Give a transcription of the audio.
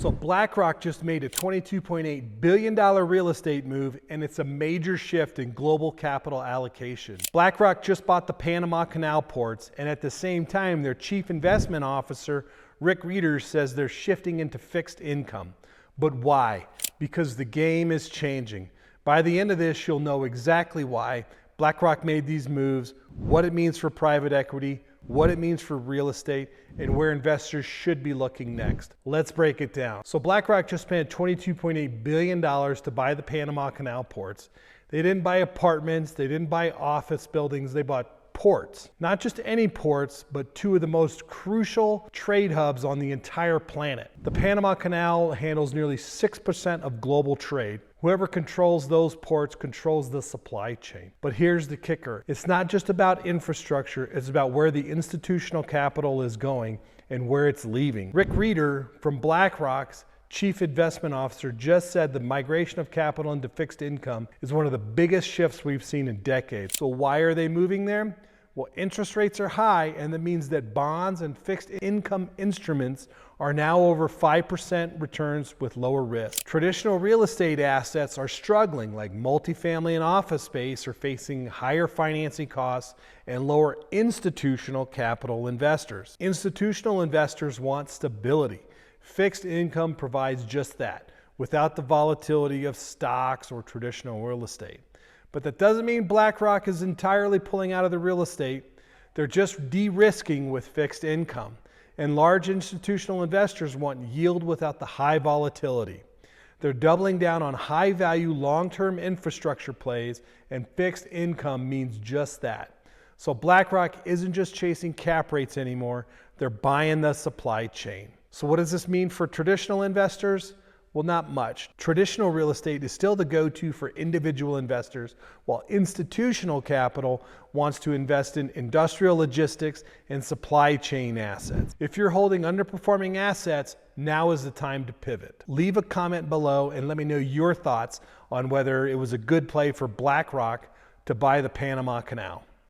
So BlackRock just made a $22.8 billion real estate move, and it's a major shift in global capital allocation. BlackRock just bought the Panama Canal ports, and at the same time, their chief investment officer, Rick Reeder, says they're shifting into fixed income. But why? Because the game is changing. By the end of this, you'll know exactly why BlackRock made these moves, what it means for private equity, what it means for real estate, and where investors should be looking next. Let's break it down. So BlackRock just spent $22.8 billion to buy the Panama Canal ports. They didn't buy apartments, they didn't buy office buildings, they bought ports. Not just any ports, but two of the most crucial trade hubs on the entire planet. The Panama Canal handles nearly 6% of global trade. Whoever controls those ports controls the supply chain. But here's the kicker. It's not just about infrastructure, it's about where the institutional capital is going and where it's leaving. Rick Reeder from BlackRock's chief investment officer just said the migration of capital into fixed income is one of the biggest shifts we've seen in decades. So why are they moving there? Well, interest rates are high, and that means that bonds and fixed income instruments are now over 5% returns with lower risk. Traditional real estate assets are struggling, like multifamily and office space are facing higher financing costs and lower institutional capital investors. Institutional investors want stability. Fixed income provides just that, without the volatility of stocks or traditional real estate. But that doesn't mean BlackRock is entirely pulling out of the real estate. They're just de-risking with fixed income. And large institutional investors want yield without the high volatility. They're doubling down on high-value, long-term infrastructure plays, and fixed income means just that. So BlackRock isn't just chasing cap rates anymore, they're buying the supply chain. So what does this mean for traditional investors? Well, not much. Traditional real estate is still the go-to for individual investors, while institutional capital wants to invest in industrial logistics and supply chain assets. If you're holding underperforming assets, now is the time to pivot. Leave a comment below and let me know your thoughts on whether it was a good play for BlackRock to buy the Panama Canal.